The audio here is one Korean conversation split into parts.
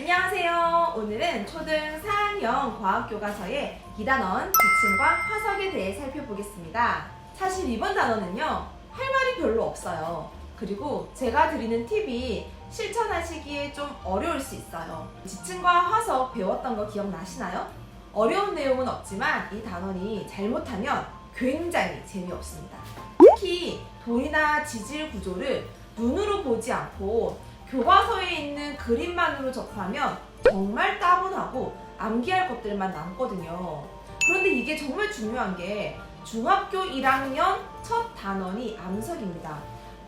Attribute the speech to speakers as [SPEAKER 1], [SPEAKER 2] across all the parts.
[SPEAKER 1] 안녕하세요. 오늘은 초등 4학년 과학교과서의 기단원, 지층과 화석에 대해 살펴보겠습니다. 사실 이번 단원은요, 할 말이 별로 없어요. 그리고 제가 드리는 팁이 실천하시기에 좀 어려울 수 있어요. 지층과 화석 배웠던 거 기억나시나요? 어려운 내용은 없지만 이 단원이 잘못하면 굉장히 재미없습니다. 특히 돌이나 지질 구조를 눈으로 보지 않고 교과서에 있는 그림만으로 접하면 정말 따분하고 암기할 것들만 남거든요. 그런데 이게 정말 중요한 게 중학교 1학년 첫 단원이 암석입니다.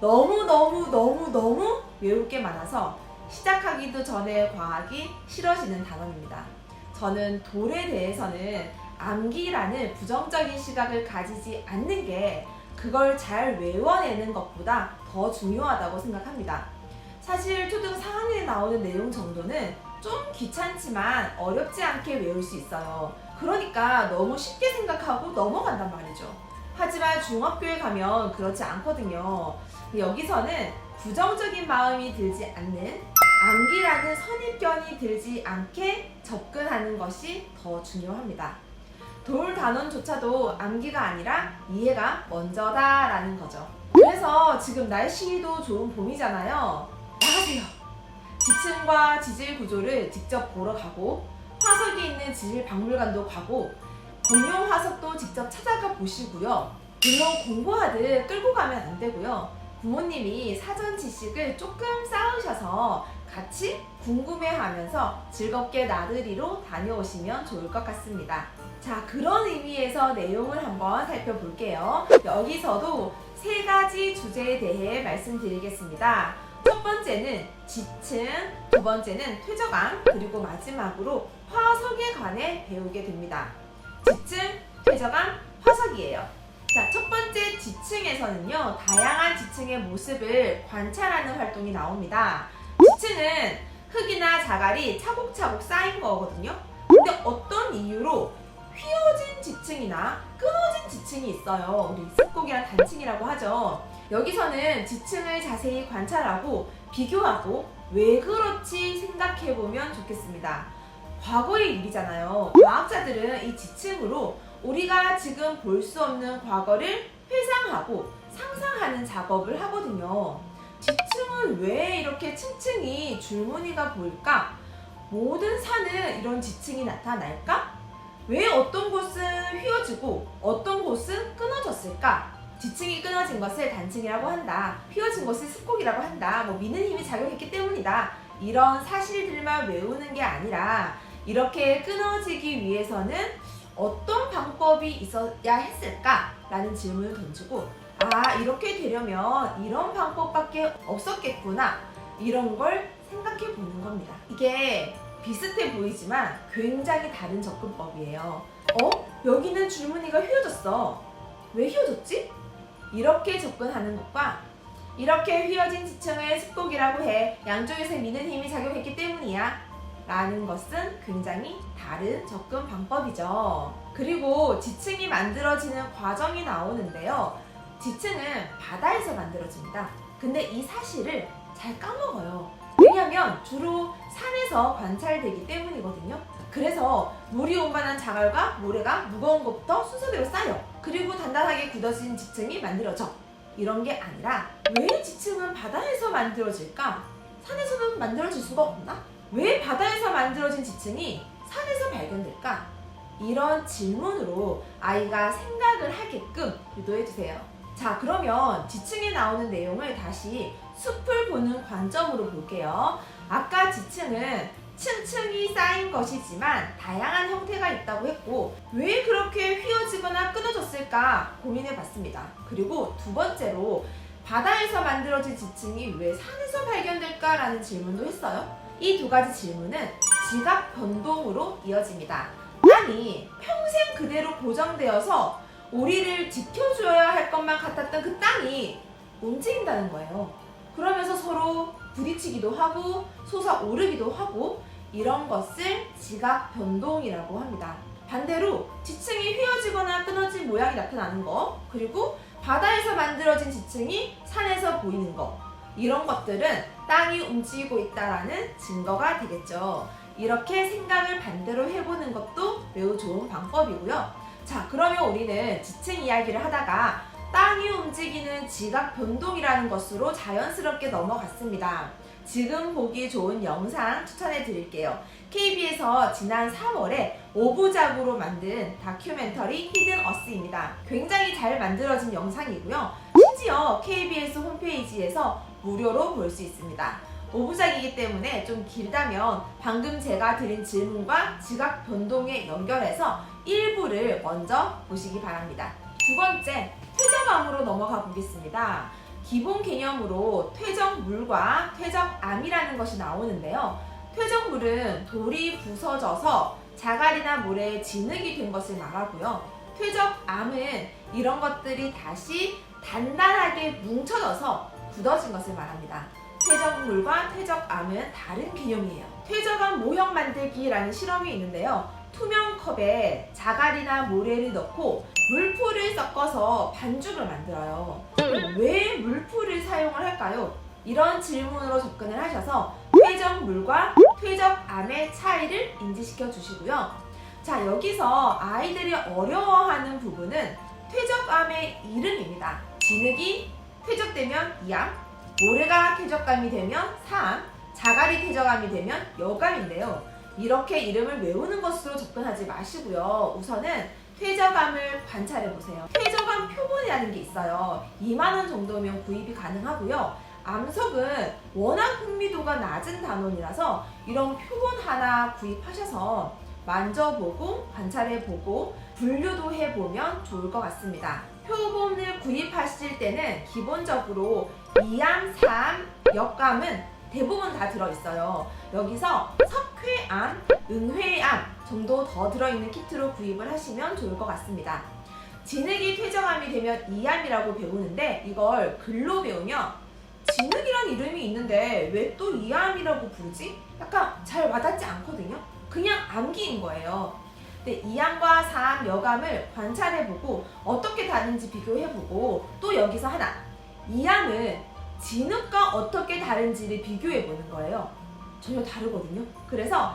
[SPEAKER 1] 너무 외울 게 많아서 시작하기도 전에 과학이 싫어지는 단원입니다. 저는 돌에 대해서는 암기라는 부정적인 시각을 가지지 않는 게 그걸 잘 외워내는 것보다 더 중요하다고 생각합니다. 사실 초등 4학년에 나오는 내용 정도는 좀 귀찮지만 어렵지 않게 외울 수 있어요. 그러니까 너무 쉽게 생각하고 넘어간단 말이죠. 하지만 중학교에 가면 그렇지 않거든요. 여기서는 부정적인 마음이 들지 않는, 암기라는 선입견이 들지 않게 접근하는 것이 더 중요합니다. 돌 단원조차도 암기가 아니라 이해가 먼저다라는 거죠. 그래서 지금 날씨도 좋은 봄이잖아요. 나가세요. 지층과 지질 구조를 직접 보러 가고, 화석이 있는 지질 박물관도 가고, 공룡 화석도 직접 찾아가 보시고요. 물론 공부하듯 끌고 가면 안 되고요. 부모님이 사전 지식을 조금 쌓으셔서 같이 궁금해하면서 즐겁게 나들이로 다녀오시면 좋을 것 같습니다. 자, 그런 의미에서 내용을 한번 살펴볼게요. 여기서도 세 가지 주제에 대해 말씀드리겠습니다. 첫 번째는 지층, 두 번째는 퇴적암, 그리고 마지막으로 화석에 관해 배우게 됩니다. 지층, 퇴적암, 화석이에요. 자, 첫 번째 지층에서는요, 다양한 지층의 모습을 관찰하는 활동이 나옵니다. 지층은 흙이나 자갈이 차곡차곡 쌓인 거거든요. 근데 어떤 이유로 휘어진 지층이나 끊어진 지층이 있어요. 우리 습곡이랑 단층이라고 하죠. 여기서는 지층을 자세히 관찰하고 비교하고 왜 그렇지 생각해보면 좋겠습니다. 과거의 일이잖아요. 과학자들은 이 지층으로 우리가 지금 볼 수 없는 과거를 회상하고 상상하는 작업을 하거든요. 지층은 왜 이렇게 층층이 줄무늬가 보일까? 모든 산은 이런 지층이 나타날까? 왜 어떤 곳은 휘어지고 어떤 곳은 끊어졌을까? 지층이 끊어진 것을 단층이라고 한다. 휘어진 것을 습곡이라고 한다. 미는 힘이 작용했기 때문이다. 이런 사실들만 외우는 게 아니라 이렇게 끊어지기 위해서는 어떤 방법이 있어야 했을까? 라는 질문을 던지고, 아, 이렇게 되려면 이런 방법밖에 없었겠구나. 이런 걸 생각해 보는 겁니다. 이게 비슷해 보이지만 굉장히 다른 접근법이에요. 여기는 줄무늬가 휘어졌어. 왜 휘어졌지? 이렇게 접근하는 것과 이렇게 휘어진 지층을 습곡이라고 해. 양쪽에서 미는 힘이 작용했기 때문이야. 라는 것은 굉장히 다른 접근 방법이죠. 그리고 지층이 만들어지는 과정이 나오는데요. 지층은 바다에서 만들어집니다. 근데 이 사실을 잘 까먹어요. 왜냐하면 주로 산에서 관찰되기 때문이거든요. 그래서 물이 온반한 자갈과 모래가 무거운 것부터 순서대로 쌓여. 그리고 단단하게 굳어진 지층이 만들어져. 이런 게 아니라 왜 지층은 바다에서 만들어질까? 산에서는 만들어질 수가 없나? 왜 바다에서 만들어진 지층이 산에서 발견될까? 이런 질문으로 아이가 생각을 하게끔 유도해주세요. 자, 그러면 지층에 나오는 내용을 다시 숲을 보는 관점으로 볼게요. 아까 지층은 층층이 쌓인 것이지만 다양한 형태가 있다고 했고, 왜 그렇게 휘어지거나 끊어졌을까 고민해 봤습니다. 그리고 두 번째로 바다에서 만들어진 지층이 왜 산에서 발견될까라는 질문도 했어요. 이 두 가지 질문은 지각 변동으로 이어집니다. 땅이 평생 그대로 고정되어서 우리를 지켜줘야 할 것만 같았던 그 땅이 움직인다는 거예요. 그러면서 서로 부딪히기도 하고 솟아오르기도 하고, 이런 것을 지각 변동이라고 합니다. 반대로 지층이 휘어지거나 끊어진 모양이 나타나는 거, 그리고 바다에서 만들어진 지층이 산에서 보이는 거, 이런 것들은 땅이 움직이고 있다라는 증거가 되겠죠. 이렇게 생각을 반대로 해보는 것도 매우 좋은 방법이고요. 자, 그러면 우리는 지층 이야기를 하다가 땅이 움직이는 지각 변동이라는 것으로 자연스럽게 넘어갔습니다. 지금 보기 좋은 영상 추천해 드릴게요. KB에서 지난 3월에 5부작으로 만든 다큐멘터리 히든 어스입니다. 굉장히 잘 만들어진 영상이고요. 심지어 KBS 홈페이지에서 무료로 볼 수 있습니다. 5부작이기 때문에 좀 길다면 방금 제가 드린 질문과 지각 변동에 연결해서 1부를 먼저 보시기 바랍니다. 두 번째, 퇴적암으로 넘어가 보겠습니다. 기본 개념으로 퇴적물과 퇴적암이라는 것이 나오는데요. 퇴적물은 돌이 부서져서 자갈이나 모래에 진흙이 된 것을 말하고요. 퇴적암은 이런 것들이 다시 단단하게 뭉쳐져서 굳어진 것을 말합니다. 퇴적물과 퇴적암은 다른 개념이에요. 퇴적암 모형 만들기라는 실험이 있는데요. 투명 컵에 자갈이나 모래를 넣고 물풀을 섞어서 반죽을 만들어요. 왜 물풀을 사용을 할까요? 이런 질문으로 접근을 하셔서 퇴적물과 퇴적암의 차이를 인지시켜 주시고요. 자, 여기서 아이들이 어려워하는 부분은 퇴적암의 이름입니다. 진흙이 퇴적되면 이암, 모래가 퇴적암이 되면 사암, 자갈이 퇴적암이 되면 여감인데요. 이렇게 이름을 외우는 것으로 접근하지 마시고요. 우선은 퇴적암을 관찰해 보세요. 퇴적암 표본이라는 게 있어요. 2만 원 정도면 구입이 가능하고요. 암석은 워낙 흥미도가 낮은 단원이라서 이런 표본 하나 구입하셔서 만져보고 관찰해보고 분류도 해보면 좋을 것 같습니다. 표본을 구입하실 때는 기본적으로 2암, 4암, 역암은 대부분 다 들어있어요. 여기서 석회암, 은회암 정도 더 들어있는 키트로 구입을 하시면 좋을 것 같습니다. 진흙이 퇴적암이 되면 2암이라고 배우는데 이걸 글로 배우면 진흙이란 이름이 있는데 왜 또 2암이라고 부르지? 약간 잘 와닿지 않거든요. 그냥 암기인 거예요. 근데 2암과 4암, 여암을 관찰해보고 어떻게 다른지 비교해보고 또 여기서 하나, 2암은 진흙과 어떻게 다른지를 비교해보는 거예요. 전혀 다르거든요. 그래서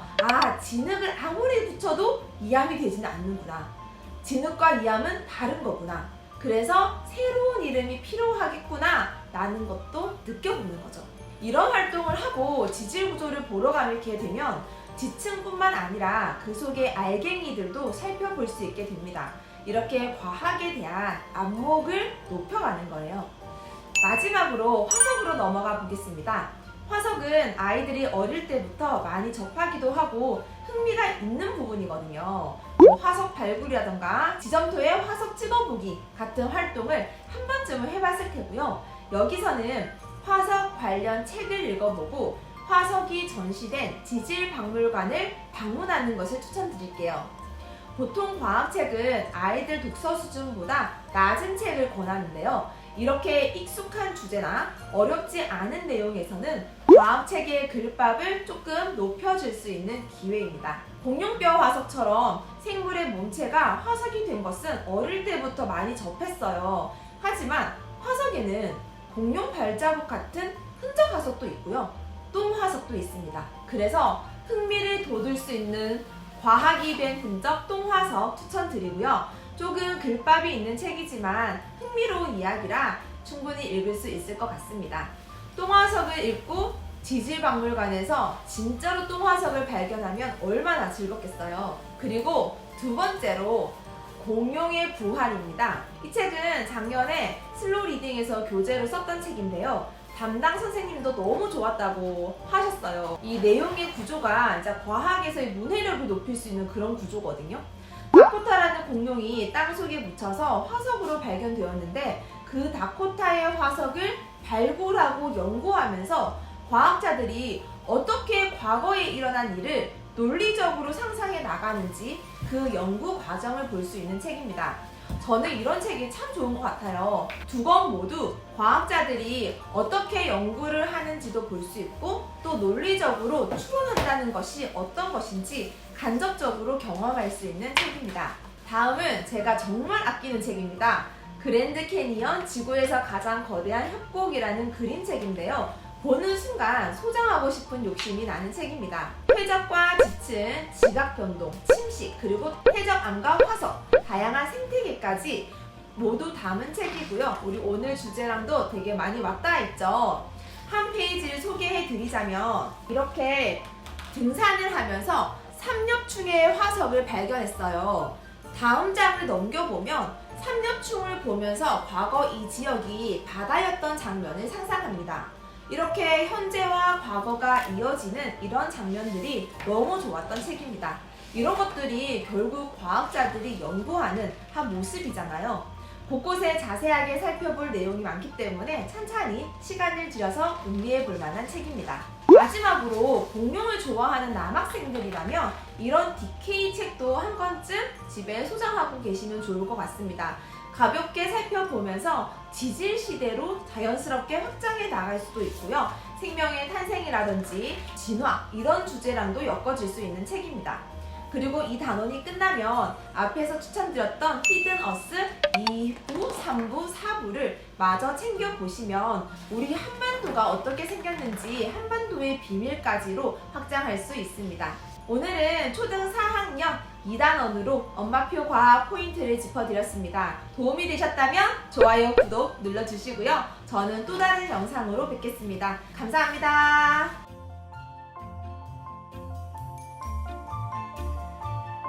[SPEAKER 1] 진흙을 아무리 붙여도 2암이 되지는 않는구나. 진흙과 2암은 다른 거구나. 그래서 새로운 이름이 필요하겠구나 라는 것도 느껴보는 거죠. 이런 활동을 하고 지질 구조를 보러 가게 되면 지층뿐만 아니라 그 속의 알갱이들도 살펴볼 수 있게 됩니다. 이렇게 과학에 대한 안목을 높여가는 거예요. 마지막으로 화석으로 넘어가 보겠습니다. 화석은 아이들이 어릴 때부터 많이 접하기도 하고 흥미가 있는 부분이거든요. 화석 발굴이라던가 지점토에 화석 찍어보기 같은 활동을 한 번쯤은 해봤을 테고요. 여기서는 화석 관련 책을 읽어보고 화석이 전시된 지질박물관을 방문하는 것을 추천드릴게요. 보통 과학책은 아이들 독서 수준보다 낮은 책을 권하는데요. 이렇게 익숙한 주제나 어렵지 않은 내용에서는 과학책의 글밥을 조금 높여줄 수 있는 기회입니다. 공룡뼈 화석처럼 생물의 몸체가 화석이 된 것은 어릴 때부터 많이 접했어요. 하지만 화석에는 공룡 발자국 같은 흔적 화석도 있고요. 똥 화석도 있습니다. 그래서 흥미를 돋울 수 있는 과학이 된 흔적 똥 화석 추천드리고요. 조금 글밥이 있는 책이지만 흥미로운 이야기라 충분히 읽을 수 있을 것 같습니다. 똥화석을 읽고 지질박물관에서 진짜로 똥화석을 발견하면 얼마나 즐겁겠어요. 그리고 두 번째로 공룡의 부활입니다. 이 책은 작년에 슬로우 리딩에서 교재로 썼던 책인데요. 담당 선생님도 너무 좋았다고 하셨어요. 이 내용의 구조가 이제 과학에서의 문해력을 높일 수 있는 그런 구조거든요. 다코타라는 공룡이 땅속에 묻혀서 화석으로 발견되었는데 그 다코타의 화석을 발굴하고 연구하면서 과학자들이 어떻게 과거에 일어난 일을 논리적으로 상상해 나가는지 그 연구 과정을 볼 수 있는 책입니다. 저는 이런 책이 참 좋은 것 같아요. 두 권 모두 과학자들이 어떻게 연구를 하는지도 볼 수 있고 또 논리적으로 추론한다는 것이 어떤 것인지 간접적으로 경험할 수 있는 책입니다. 다음은 제가 정말 아끼는 책입니다. 그랜드 캐니언 지구에서 가장 거대한 협곡이라는 그림책인데요. 보는 순간 소장하고 싶은 욕심이 나는 책입니다. 회적과 지층, 지각 변동, 침식, 그리고 해적암과 화석, 다양한 생태계까지 모두 담은 책이고요. 우리 오늘 주제랑도 되게 많이 맞닿아 있죠. 한 페이지를 소개해 드리자면 이렇게 등산을 하면서 삼엽충의 화석을 발견했어요. 다음 장을 넘겨보면 삼엽충을 보면서 과거 이 지역이 바다였던 장면을 상상합니다. 이렇게 현재와 과거가 이어지는 이런 장면들이 너무 좋았던 책입니다. 이런 것들이 결국 과학자들이 연구하는 한 모습이잖아요. 곳곳에 자세하게 살펴볼 내용이 많기 때문에 찬찬히 시간을 들여서 음미해 볼 만한 책입니다. 마지막으로 공룡을 좋아하는 남학생들이라면 이런 DK 책도 한 권쯤 집에 소장하고 계시면 좋을 것 같습니다. 가볍게 살펴보면서 지질 시대로 자연스럽게 확장해 나갈 수도 있고요. 생명의 탄생이라든지 진화 이런 주제랑도 엮어질 수 있는 책입니다. 그리고 이 단원이 끝나면 앞에서 추천드렸던 히든 어스 2부, 3부, 4부를 마저 챙겨보시면 우리 한반도가 어떻게 생겼는지 한반도의 비밀까지로 확장할 수 있습니다. 오늘은 초등 4학년 2단원으로 엄마표 과학 포인트를 짚어드렸습니다. 도움이 되셨다면 좋아요, 구독 눌러주시고요. 저는 또 다른 영상으로 뵙겠습니다. 감사합니다.